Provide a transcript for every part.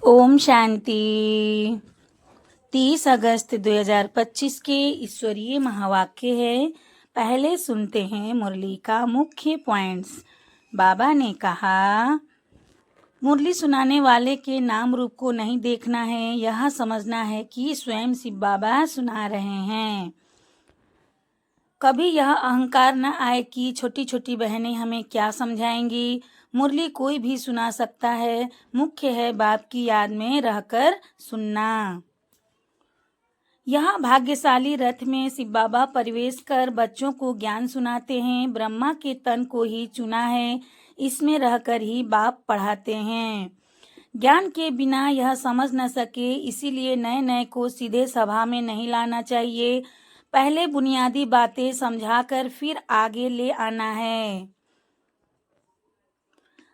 ओम शांति। 30 अगस्त 2025 के ईश्वरीय महावाक्य है। पहले सुनते हैं मुरली का मुख्य पॉइंट्स। बाबा ने कहा, मुरली सुनाने वाले के नाम रूप को नहीं देखना है, यह समझना है कि स्वयं शिव बाबा सुना रहे हैं। कभी यह अहंकार न आए कि छोटी छोटी बहनें हमें क्या समझाएंगी। मुरली कोई भी सुना सकता है, मुख्य है बाप की याद में रहकर सुनना। यहाँ भाग्यशाली रथ में शिव बाबा प्रवेश कर बच्चों को ज्ञान सुनाते हैं। ब्रह्मा के तन को ही चुना है, इसमें रहकर ही बाप पढ़ाते हैं। ज्ञान के बिना यह समझ न सके, इसीलिए नए नए को सीधे सभा में नहीं लाना चाहिए। पहले बुनियादी बातें समझाकर फिर आगे ले आना है।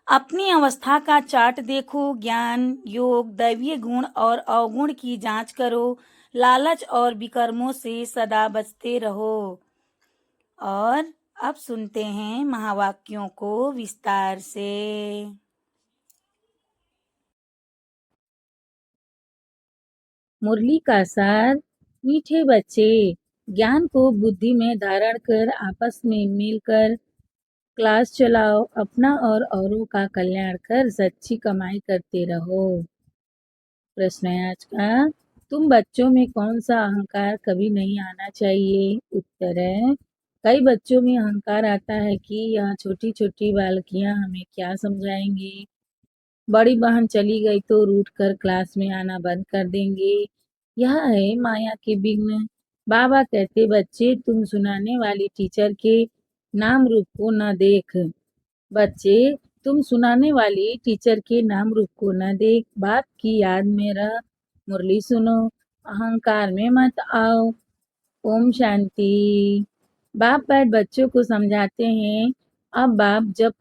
अपनी अवस्था का चार्ट देखो। ज्ञान, योग, दैवीय गुण और अवगुण की जांच करो। लालच और विकर्मों से सदा बचते रहो। और अब सुनते हैं महावाक्यों को विस्तार से। मुरली का सार। मीठे बच्चे, ज्ञान को बुद्धि में धारण कर आपस में मिलकर क्लास चलाओ। अपना और औरों का कल्याण कर सच्ची कमाई करते रहो। प्रश्न है आज का, तुम बच्चों में कौन सा अहंकार कभी नहीं आना चाहिए? उत्तर है, कई बच्चों में अहंकार आता है कि यह छोटी छोटी बालकियां हमें क्या समझाएंगी। बड़ी बहन चली गई तो रूठ कर क्लास में आना बंद कर देंगे। यह है माया के विघ्न। बाबा कहते, बच्चे तुम सुनाने वाली टीचर के नाम रूप को न देख। बच्चे तुम सुनाने वाली टीचर के नाम रूप को न देख, बाप की याद में रह, मुरली सुनो, अहंकार में मत आओ। ओम शांति। बाप बैठ बच्चों को समझाते हैं। अब बाप जब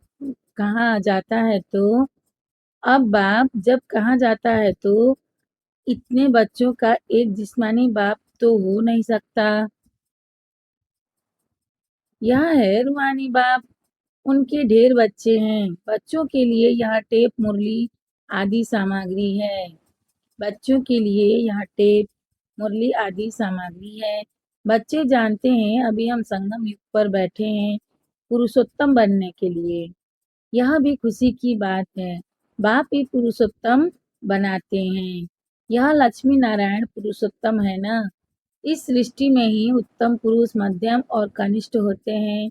कहाँ जाता है तो अब बाप जब कहाँ जाता है तो इतने बच्चों का एक जिस्मानी बाप तो हो नहीं सकता। यह है रूहानी बाप, उनके ढेर बच्चे हैं। बच्चों के लिए यहाँ टेप, मुरली आदि सामग्री है। बच्चों के लिए यहाँ टेप, मुरली आदि सामग्री है। बच्चे जानते हैं अभी हम संगम युग पर बैठे हैं पुरुषोत्तम बनने के लिए। यह भी खुशी की बात है, बाप ही पुरुषोत्तम बनाते हैं। यह लक्ष्मी नारायण पुरुषोत्तम है ना। इस सृष्टि में ही उत्तम पुरुष, मध्यम और कनिष्ठ होते हैं।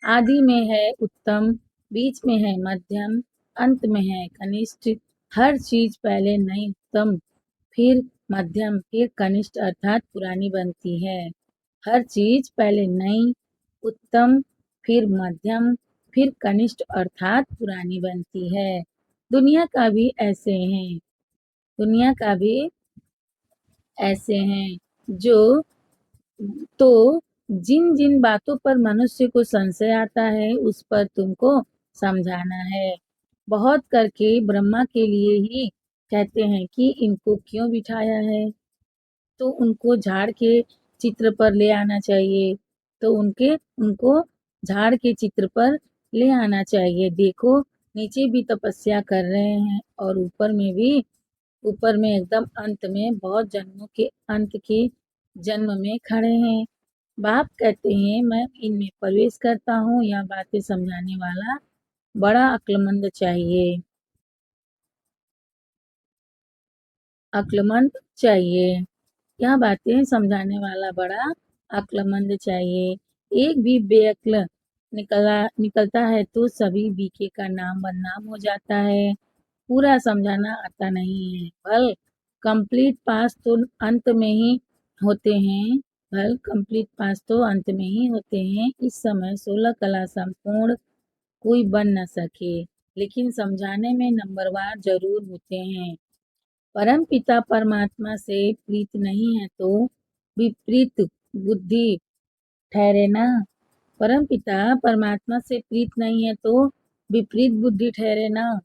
आदि में है उत्तम, बीच में है मध्यम, अंत में है कनिष्ठ। हर चीज पहले नई उत्तम, फिर मध्यम, फिर कनिष्ठ अर्थात पुरानी बनती है। हर चीज पहले नई, उत्तम, फिर मध्यम, फिर कनिष्ठ अर्थात पुरानी बनती है। दुनिया का भी ऐसे हैं, दुनिया का भी ऐसे हैं जो तो जिन जिन बातों पर मनुष्य को संशय आता है उस पर तुमको समझाना है। बहुत करके ब्रह्मा के लिए ही कहते हैं कि इनको क्यों बिठाया है, तो उनको झाड़ के चित्र पर ले आना चाहिए। तो उनको झाड़ के चित्र पर ले आना चाहिए। देखो नीचे भी तपस्या कर रहे हैं और ऊपर में एकदम अंत में बहुत जन्मों के अंत के जन्म में खड़े हैं। बाप कहते हैं मैं इनमें प्रवेश करता हूँ। यह बातें समझाने वाला बड़ा अक्लमंद चाहिए, अक्लमंद चाहिए। यह बातें समझाने वाला बड़ा अक्लमंद चाहिए। एक भी बेअक्ल निकलता है तो सभी बीके का नाम बदनाम हो जाता है। पूरा समझाना आता नहीं है। भल कंप्लीट पास तो अंत में ही होते हैं। भल कंप्लीट पास तो अंत में ही होते हैं। इस समय 16 कला संपूर्ण कोई बन न सके, लेकिन समझाने में नंबरवार जरूर होते हैं। परम पिता परमात्मा से प्रीत नहीं है तो विपरीत बुद्धि ठहरे ना। परम पिता परमात्मा से प्रीत नहीं है तो विपरीत बुद्धि ठहरे ना।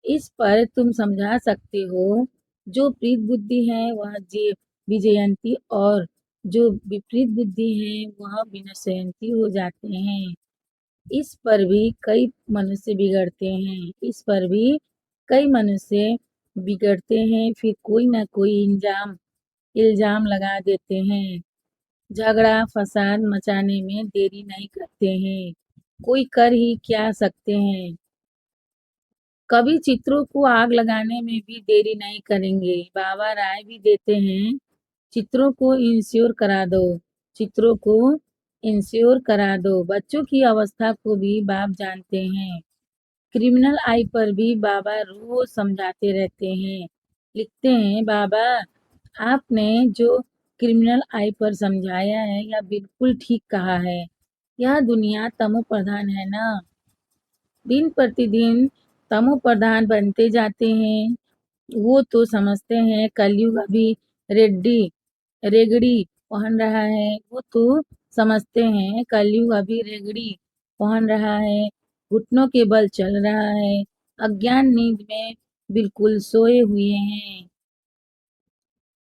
इस पर तुम समझा सकते हो। जो प्रीत बुद्धि है वह विजयंती और जो विपरीत बुद्धि है वह विनशयंती हो जाते हैं। इस पर भी कई मनुष्य बिगड़ते हैं। इस पर भी कई मनुष्य बिगड़ते हैं, फिर कोई ना कोई इल्जाम लगा देते हैं। झगड़ा फसाद मचाने में देरी नहीं करते हैं। कोई कर ही क्या सकते हैं। कभी चित्रों को आग लगाने में भी देरी नहीं करेंगे। बाबा राय भी देते हैं, चित्रों को इंश्योर करा दो, चित्रों को इंश्योर करा दो। बच्चों की अवस्था को भी बाप जानते हैं। क्रिमिनल आई पर भी बाबा रोज समझाते रहते हैं। लिखते हैं, बाबा आपने जो क्रिमिनल आई पर समझाया है यह बिल्कुल ठीक कहा है। यह दुनिया तमो प्रधान है ना, दिन प्रतिदिन तमो प्रधान बनते जाते हैं। वो तो समझते हैं कलयुग अभी रेड्डी रेगड़ी पहन रहा है। वो तो समझते हैं कलयुग अभी रेगड़ी पहन रहा है, घुटनों के बल चल रहा है, अज्ञान नींद में बिल्कुल सोए हुए हैं।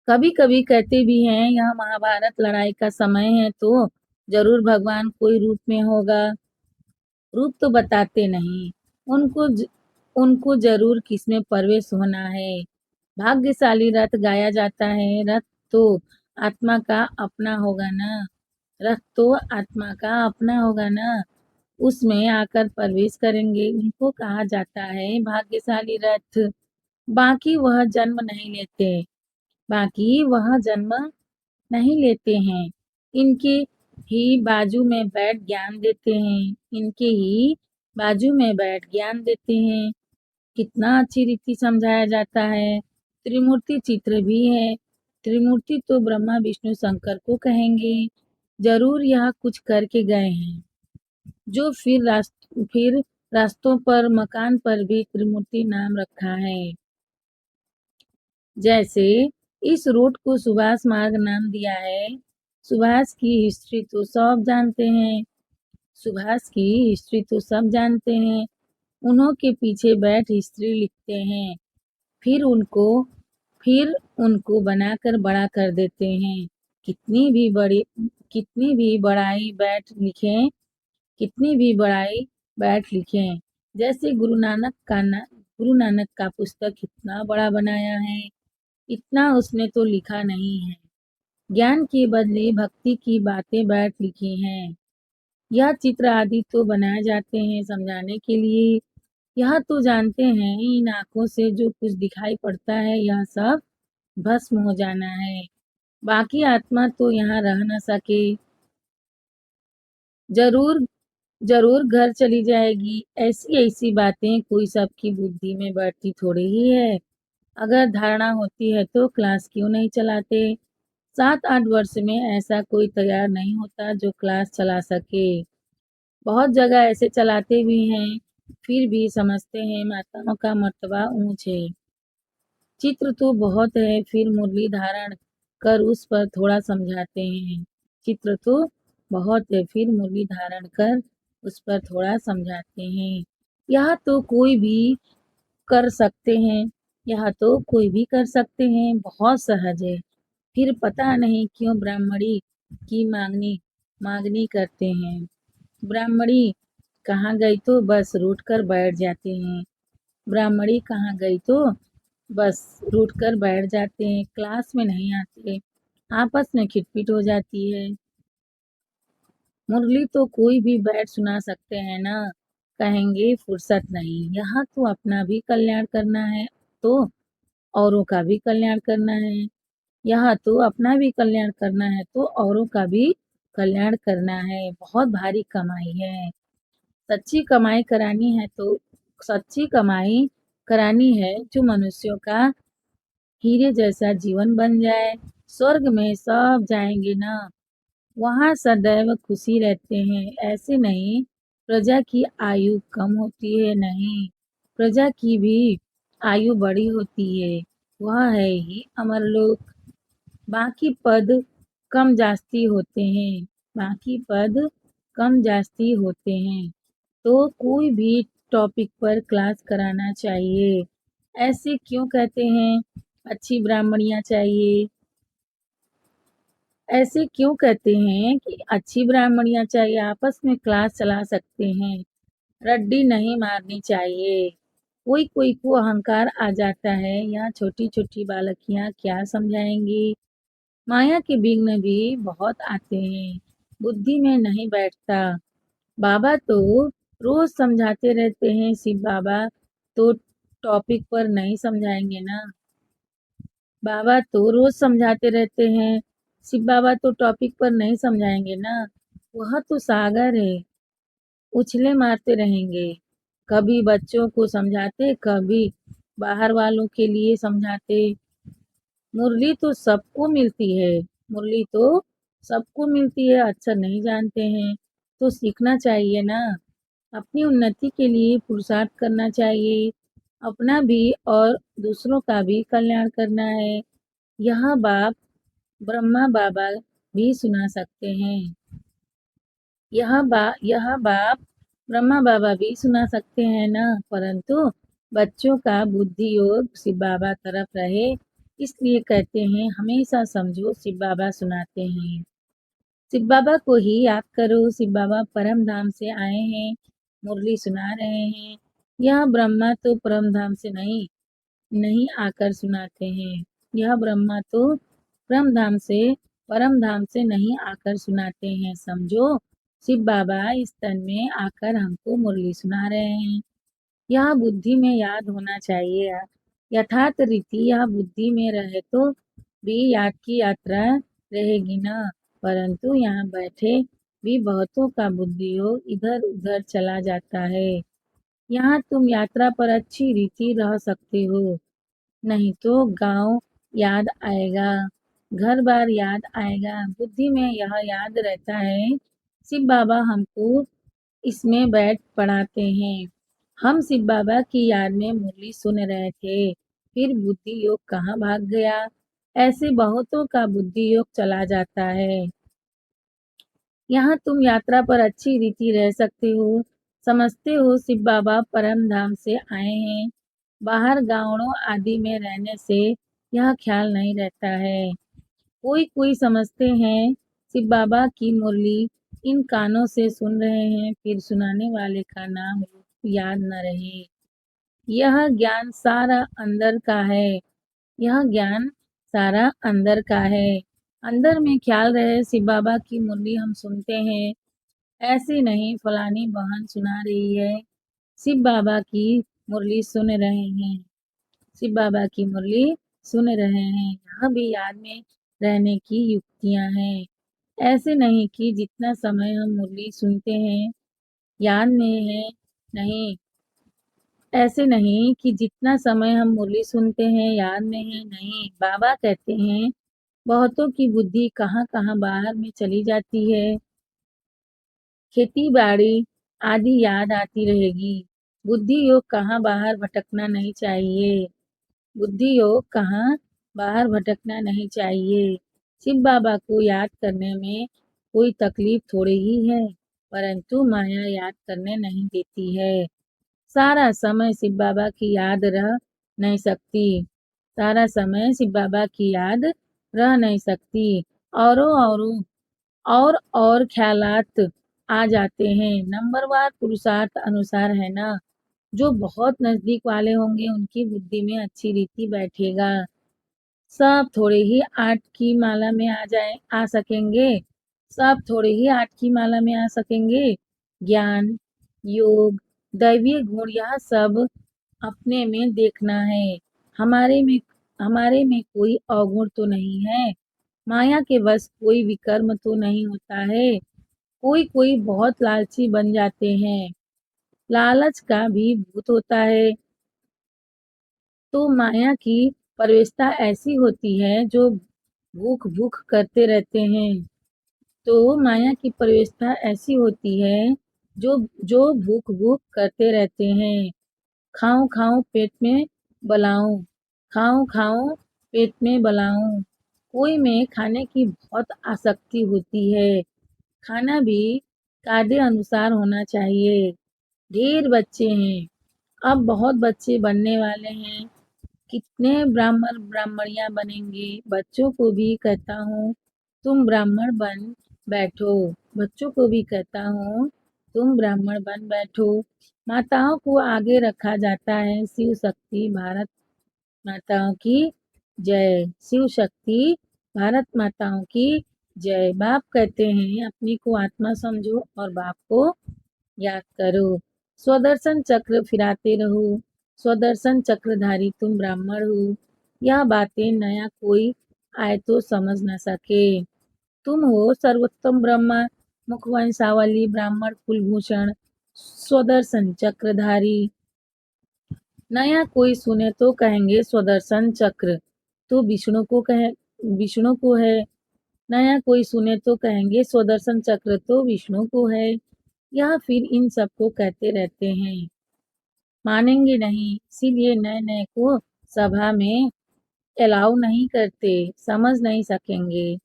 कभी कभी कहते भी हैं यह महाभारत लड़ाई का समय है तो जरूर भगवान कोई रूप में होगा। रूप तो बताते नहीं, उनको जरूर किसमें प्रवेश होना है। भाग्यशाली रथ गाया जाता है, रथ तो आत्मा का अपना होगा ना, रथ तो आत्मा का अपना होगा ना, उसमें आकर प्रवेश करेंगे, उनको कहा जाता है भाग्यशाली रथ। बाकी वह जन्म नहीं लेते, बाकी वह जन्म नहीं लेते हैं। इनके ही बाजू में बैठ ज्ञान देते हैं, इनके ही बाजू में बैठ ज्ञान देते हैं। कितना अच्छी रीति समझाया जाता है। त्रिमूर्ति चित्र भी है। त्रिमूर्ति तो ब्रह्मा विष्णु शंकर को कहेंगे। जरूर यह कुछ करके गए हैं जो फिर रास्तों पर मकान पर भी त्रिमूर्ति नाम रखा है। जैसे इस रूट को सुभाष मार्ग नाम दिया है। सुभाष की हिस्ट्री तो सब जानते हैं, सुभाष की हिस्ट्री तो सब जानते हैं। उन्हों के पीछे बैठ हिस्ट्री लिखते हैं, फिर उनको फिर उनको बनाकर बड़ा कर देते हैं। कितनी भी बड़ी कितनी भी बड़ाई बैठ लिखें, कितनी भी बड़ाई बैठ लिखें। जैसे गुरु नानक का पुस्तक कितना बड़ा बनाया है, इतना उसने तो लिखा नहीं है। ज्ञान के बदले भक्ति की बातें बैठ लिखी हैं। यह चित्र आदि तो बनाए जाते हैं समझाने के लिए। यह तो जानते हैं इन आंखों से जो कुछ दिखाई पड़ता है यह सब भस्म हो जाना है। बाकी आत्मा तो यहाँ रह न सके, जरूर जरूर घर चली जाएगी। ऐसी ऐसी बातें कोई सबकी बुद्धि में बैठती थोड़ी ही है। अगर धारणा होती है तो क्लास क्यों नहीं चलाते। 7-8 वर्ष में ऐसा कोई तैयार नहीं होता जो क्लास चला सके। बहुत जगह ऐसे चलाते भी हैं, फिर भी समझते हैं माताओं का मर्तबा ऊंच है। चित्र तो बहुत है, फिर मुरली धारण कर उस पर थोड़ा समझाते हैं। चित्र तो बहुत है, फिर मुरली धारण कर उस पर थोड़ा समझाते हैं। यह तो कोई भी कर सकते हैं, यह तो कोई भी कर सकते हैं, बहुत सहज है। फिर पता नहीं क्यों ब्राह्मणी की मांगनी करते हैं। ब्राह्मणी कहाँ गई तो बस रूठ कर बैठ जाते हैं। ब्राह्मणी कहाँ गई तो बस रूठ कर बैठ जाते हैं, क्लास में नहीं आते, आपस में खिटपिट हो जाती है। मुरली तो कोई भी बैठ सुना सकते हैं ना, कहेंगे फुर्सत नहीं। यहाँ तो अपना भी कल्याण करना है तो औरों का भी कल्याण करना है। यहाँ तो अपना भी कल्याण करना है तो औरों का भी कल्याण करना है। बहुत भारी कमाई है। सच्ची कमाई करानी है तो सच्ची कमाई करानी है जो मनुष्यों का हीरे जैसा जीवन बन जाए। स्वर्ग में सब जाएंगे ना, वहाँ सदैव खुशी रहते हैं। ऐसे नहीं प्रजा की आयु कम होती है, नहीं प्रजा की भी आयु बड़ी होती है। वह है ही अमरलोक। बाकी पद कम जास्ती होते हैं, बाकी पद कम जास्ती होते हैं। तो कोई भी टॉपिक पर क्लास कराना चाहिए। ऐसे क्यों कहते हैं अच्छी ब्राह्मणियाँ चाहिए, ऐसे क्यों कहते हैं कि अच्छी ब्राह्मणियाँ चाहिए, आपस में क्लास चला सकते हैं, रड्डी नहीं मारनी चाहिए। कोई कोई को अहंकार आ जाता है, यहाँ छोटी छोटी बालकियां क्या समझाएंगी। माया के विघ्न भी बहुत आते हैं, बुद्धि में नहीं बैठता। बाबा तो रोज समझाते रहते हैं, शिव बाबा तो टॉपिक पर नहीं समझाएंगे ना। बाबा तो रोज समझाते रहते हैं, शिव बाबा तो टॉपिक पर नहीं समझाएंगे ना। वह तो सागर है, उछले मारते रहेंगे। कभी बच्चों को समझाते, कभी बाहर वालों के लिए समझाते। मुरली तो सबको मिलती है, मुरली तो सबको मिलती है, अक्सर नहीं जानते हैं। तो सीखना चाहिए ना। अपनी उन्नति के लिए पुरुषार्थ करना चाहिए, अपना भी और दूसरों का भी कल्याण करना है। यह बाप ब्रह्मा बाबा भी सुना सकते हैं। यह बाप ब्रह्मा बाबा भी सुना सकते हैं ना, परंतु बच्चों का बुद्धि योग शिव बाबा तरफ रहे, इसलिए कहते हैं हमेशा समझो शिव बाबा सुनाते हैं। शिव बाबा को ही याद करो, शिव बाबा परम धाम से आए हैं, मुरली सुना रहे हैं। यह ब्रह्मा तो परम धाम से नहीं नहीं आकर सुनाते हैं। यह ब्रह्मा तो परम धाम से नहीं आकर सुनाते हैं। समझो, शिव बाबा इस तन में आकर हमको मुरली सुना रहे हैं। यह बुद्धि में याद होना चाहिए। यथार्थ रीति यह बुद्धि में रहे तो भी याद की यात्रा रहेगी ना। परंतु यहाँ बैठे भी बहुतों का बुद्धि योग इधर उधर चला जाता है। यहाँ तुम यात्रा पर अच्छी रीति रह सकते हो, नहीं तो गांव याद आएगा, घर बार याद आएगा। बुद्धि में यह याद रहता है, शिव बाबा हमको इसमें बैठ पढ़ाते हैं। हम शिव बाबा की याद में मुरली सुन रहे थे, फिर बुद्धि योग कहाँ भाग गया। ऐसे बहुतों का बुद्धि योग चला जाता है। यहाँ तुम यात्रा पर अच्छी रीति रह सकते हो, समझते हो शिव बाबा परम धाम से आए हैं। बाहर गांवों आदि में रहने से यह ख्याल नहीं रहता है। कोई कोई समझते हैं शिव बाबा की मुरली इन कानों से सुन रहे हैं, फिर सुनाने वाले का नाम याद न रहे। यह ज्ञान सारा अंदर का है, यह ज्ञान सारा अंदर का है। अंदर में ख्याल रहे शिव बाबा की मुरली हम सुनते हैं, ऐसे नहीं फलानी बहन सुना रही है, शिव बाबा की मुरली सुन रहे हैं, शिव बाबा की मुरली सुन रहे हैं। यहाँ भी याद में रहने की युक्तियाँ हैं। ऐसे नहीं कि जितना समय हम मुरली सुनते हैं याद में है, नहीं। ऐसे नहीं कि जितना समय हम मुरली सुनते हैं याद में है, नहीं। बाबा कहते हैं बहुतों की बुद्धि कहाँ कहाँ बाहर में चली जाती है, खेती बाड़ी आदि याद आती रहेगी। बुद्धि योग कहाँ बाहर भटकना नहीं चाहिए, बुद्धि योग कहाँ बाहर भटकना नहीं चाहिए। शिव बाबा को याद करने में कोई तकलीफ थोड़ी ही है, परंतु माया याद करने नहीं देती है। सारा समय शिव बाबा की याद रह नहीं सकती, सारा समय शिव बाबा की याद रह नहीं सकती। औरों और ख्यालात आ जाते हैं, नंबरवार पुरुषार्थ अनुसार है ना। जो बहुत नजदीक वाले होंगे उनकी बुद्धि में अच्छी रीति बैठेगा। सब थोड़े ही आठ की माला में आ सकेंगे, सब थोड़े ही आठ की माला में आ सकेंगे। ज्ञान योग दैवीय गुण यह सब अपने में देखना है। हमारे में हमारे में कोई अवगुण तो नहीं है, माया के वश कोई विकर्म तो नहीं होता है। कोई कोई बहुत लालची बन जाते हैं, लालच का भी भूत होता है। तो माया की प्रवेशता ऐसी होती है जो भूख भूख करते रहते हैं। तो माया की प्रवेशता ऐसी होती है जो जो भूख भूख करते रहते हैं। खाऊं खाऊं पेट में बलाऊं, खाऊं खाऊं पेट में बलाऊं। कोई में खाने की बहुत आसक्ति होती है, खाना भी कायदे अनुसार होना चाहिए। ढेर बच्चे हैं, अब बहुत बच्चे बनने वाले हैं, कितने ब्राह्मण ब्राह्मणियां बनेंगे। बच्चों को भी कहता हूँ तुम ब्राह्मण बन बैठो, बच्चों को भी कहता हूँ तुम ब्राह्मण बन बैठो। माताओं को आगे रखा जाता है। शिव शक्ति भारत माताओं की जय। शिव शक्ति भारत माताओं की जय। बाप कहते हैं अपने को आत्मा समझो और बाप को याद करो। स्वदर्शन चक्र फिराते रहो। स्वदर्शन चक्रधारी तुम ब्राह्मण हो। यह बातें नया कोई आए तो समझ न सके। तुम हो सर्वोत्तम ब्रह्मा मुखवंशावली ब्राह्मण कुलभूषण स्वदर्शन चक्रधारी। नया कोई सुने तो कहेंगे स्वदर्शन चक्र तो विष्णु को है। नया कोई सुने तो कहेंगे स्वदर्शन चक्र तो विष्णु को है। यह फिर इन सबको कहते रहते हैं, मानेंगे नहीं, इसीलिए नए नए को सभा में अलाउ नहीं करते, समझ नहीं सकेंगे।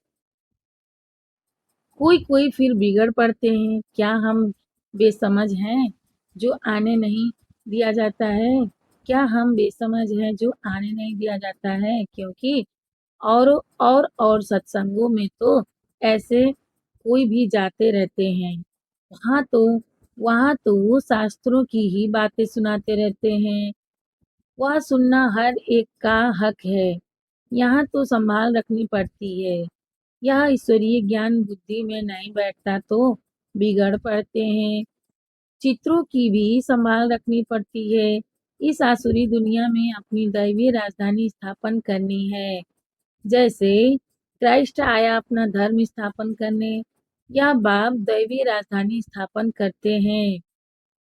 कोई कोई फिर बिगड़ पड़ते हैं। क्या हम बेसमझ हैं जो आने नहीं दिया जाता है? क्या हम बेसमझ हैं जो आने नहीं दिया जाता है? क्योंकि और सत्संगों में तो ऐसे कोई भी जाते रहते हैं। वहाँ तो वहाँ तो वो शास्त्रों की ही बातें सुनाते रहते हैं। वह सुनना हर एक का हक है। यहाँ तो संभाल रखनी पड़ती है। यह ईश्वरीय ज्ञान बुद्धि में नहीं बैठता तो बिगड़ पड़ते हैं। चित्रों की भी संभाल रखनी पड़ती है। इस आसुरी दुनिया में अपनी दैवीय राजधानी स्थापन करनी है। जैसे क्राइस्ट आया अपना धर्म स्थापन करने, यह बाप दैवीय राजधानी स्थापन करते हैं।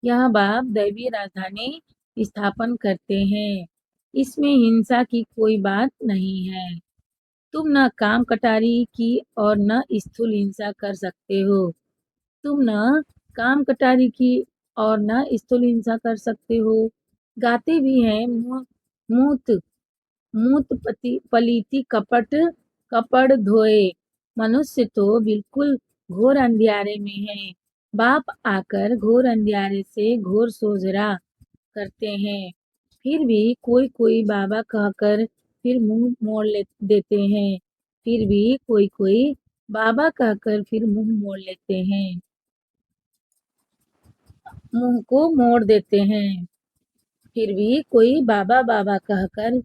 यह बाप दैवीय राजधानी स्थापन करते हैं। इसमें हिंसा की कोई बात नहीं है। तुम न काम कटारी की और न स्थूल हिंसा कर सकते हो। तुम न काम कटारी की और न स्थूल हिंसा कर सकते हो। गाते भी हैं मूत मूत पलीति कपट कपड़ धोए। मनुष्य तो बिल्कुल घोर अंधियारे में है। बाप आकर घोर अंधियारे से घोर सोजरा करते हैं। फिर भी कोई कोई बाबा कहकर फिर मुंह मोड़ देते हैं। फिर भी कोई कोई बाबा कहकर फिर मुंह मोड़ लेते हैं, मुंह को मोड़ देते हैं। फिर भी कोई बाबा बाबा कहकर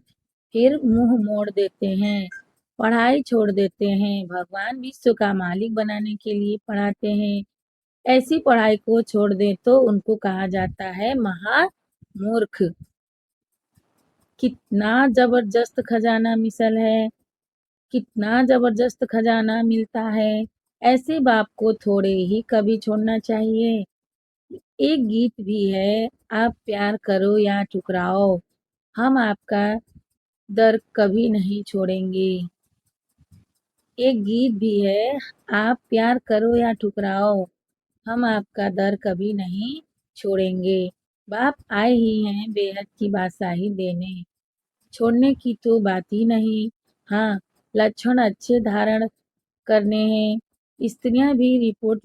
फिर मुंह मोड़ देते हैं, पढ़ाई छोड़ देते हैं। भगवान विश्व का मालिक बनाने के लिए पढ़ाते हैं। ऐसी पढ़ाई को छोड़ दे तो उनको कहा जाता है महामूर्ख। कितना जबरदस्त खजाना मिसल है, कितना जबरदस्त खजाना मिलता है। ऐसे बाप को थोड़े ही कभी छोड़ना चाहिए। एक गीत भी है, आप प्यार करो या ठुकराओ, हम आपका दर कभी नहीं छोड़ेंगे। एक गीत भी है, आप प्यार करो या ठुकराओ, हम आपका दर कभी नहीं छोड़ेंगे। बाप आए ही हैं बेहद की बादशाही देने, छोड़ने की तो बात ही नहीं। हाँ, लक्षण अच्छे धारण करने हैं। स्त्रियां भी रिपोर्ट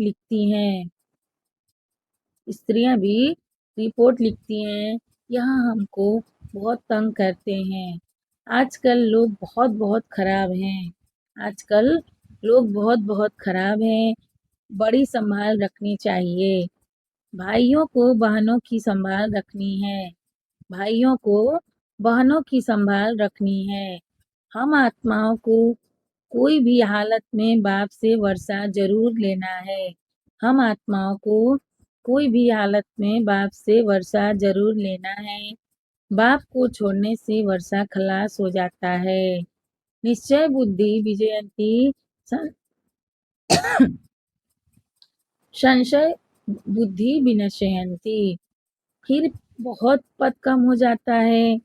लिखती हैं। यहाँ हमको बहुत तंग करते हैं। आजकल लोग बहुत बहुत खराब हैं। आजकल लोग बहुत बहुत खराब हैं। बड़ी संभाल रखनी चाहिए। भाइयों को बहनों की संभाल रखनी है। भाइयों को बहनों की संभाल रखनी है। हम आत्माओं को कोई भी हालत में बाप से वर्षा जरूर लेना है। हम आत्माओं को कोई भी हालत में बाप से वर्षा जरूर लेना है। बाप को छोड़ने से वर्षा खलास हो जाता है। निश्चय बुद्धि विजयंती संशय बुद्धि विनशयंती। फिर बहुत पद कम हो जाता है।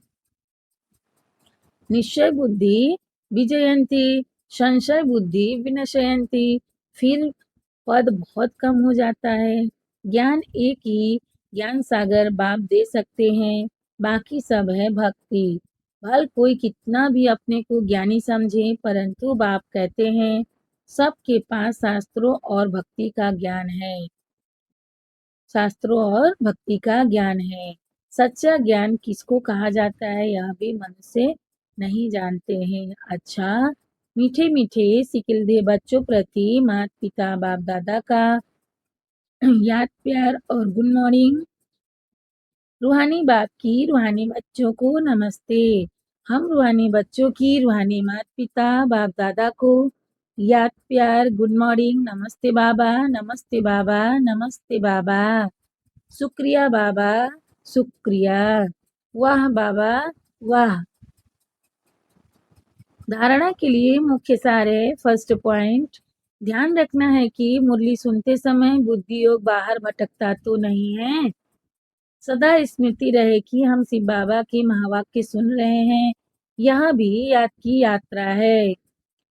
निश्चय बुद्धि विजयंती, संशय बुद्धि विनशयंती। फिर पद बहुत कम हो जाता है। ज्ञान एक ही ज्ञान सागर बाप दे सकते हैं, बाकी सब है भक्ति। भल कोई कितना भी अपने को ज्ञानी समझे, परंतु बाप कहते हैं सबके पास शास्त्रों और भक्ति का ज्ञान है। शास्त्रों और भक्ति का ज्ञान है। सच्चा ज्ञान किसको कहा जाता है यह भी मनुष्य नहीं जानते हैं। अच्छा, मीठे मीठे सिकिलधे बच्चों प्रति माता पिता बाप दादा का याद प्यार और गुड मॉर्निंग। रूहानी बाप की रूहानी बच्चों को नमस्ते। हम रूहानी बच्चों की रूहानी माता पिता बाप दादा को याद प्यार गुड मॉर्निंग। नमस्ते बाबा, नमस्ते बाबा, नमस्ते बाबा। शुक्रिया बाबा, शुक्रिया। वाह बाबा, वाह। धारणा के लिए मुख्य सार है। फर्स्ट पॉइंट, ध्यान रखना है कि मुरली सुनते समय बुद्धि योग बाहर भटकता तो नहीं है। सदा स्मृति रहे कि हम शिव बाबा के महावाक्य सुन रहे हैं। यह भी याद की यात्रा है।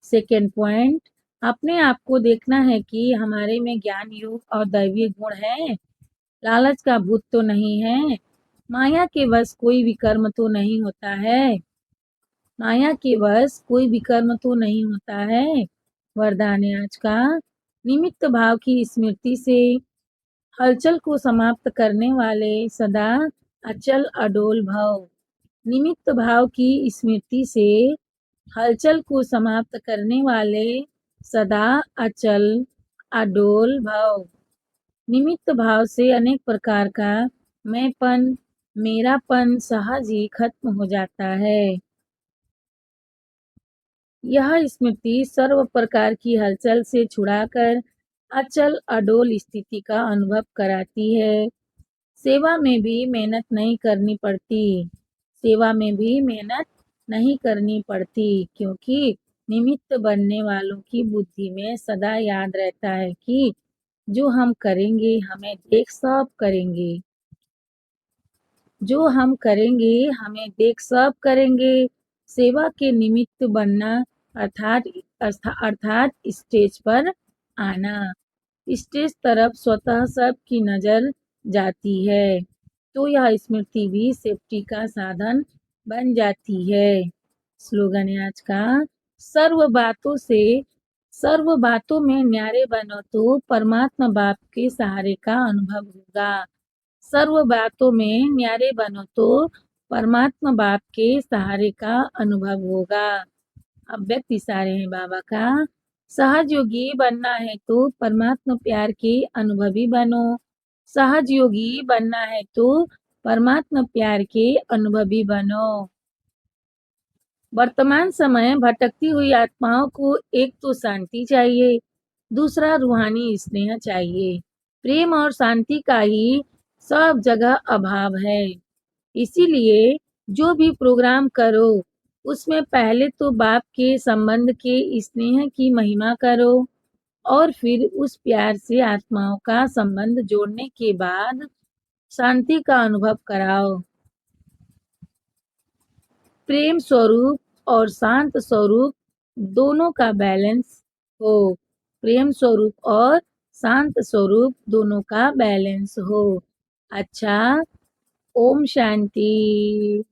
सेकेंड पॉइंट, अपने आप को देखना है कि हमारे में ज्ञान योग और दैवीय गुण है। लालच का भूत तो नहीं है। माया के वश कोई विकर्म तो नहीं होता है। माया के वश कोई विकर्म तो नहीं होता है। वरदान है आज का, निमित्त भाव की स्मृति से हलचल को समाप्त करने वाले सदा अचल अडोल भव। निमित्त भाव की स्मृति से हलचल को समाप्त करने वाले सदा अचल अडोल भव। निमित्त भाव से अनेक प्रकार का मैंपन, मेरापन सहज ही खत्म हो जाता है। यह स्मृति सर्व प्रकार की हलचल से छुड़ाकर अचल अडोल स्थिति का अनुभव कराती है। सेवा में भी मेहनत नहीं करनी पड़ती। सेवा में भी मेहनत नहीं करनी पड़ती, क्योंकि निमित्त बनने वालों की बुद्धि में सदा याद रहता है कि जो हम करेंगे हमें देख सब करेंगे। जो हम करेंगे हमें देख सब करेंगे। सेवा के निमित्त बनना अर्थात अर्थात स्टेज पर आना। स्टेज तरफ स्वतः सबकी नजर जाती है, तो यह स्मृति भी सेफ्टी का साधन बन जाती है। स्लोगन है आज का, सर्व बातों में न्यारे बनो तो परमात्मा बाप के सहारे का अनुभव होगा। सर्व बातों में न्यारे बनो तो परमात्मा बाप के सहारे का अनुभव होगा। अब व्यक्ति इशारे हैं बाबा का, सहज योगी बनना है तो परमात्मा प्यार के अनुभवी बनो। सहज योगी बनना है तो परमात्मा प्यार के अनुभवी बनो। वर्तमान समय भटकती हुई आत्माओं को एक तो शांति चाहिए, दूसरा रूहानी स्नेह चाहिए। प्रेम और शांति का ही सब जगह अभाव है। इसीलिए जो भी प्रोग्राम करो उसमें पहले तो बाप के संबंध के स्नेह की महिमा करो और फिर उस प्यार से आत्माओं का संबंध जोड़ने के बाद शांति का अनुभव कराओ। प्रेम स्वरूप और शांत स्वरूप दोनों का बैलेंस हो। प्रेम स्वरूप और शांत स्वरूप दोनों का बैलेंस हो। अच्छा, ओम शांति।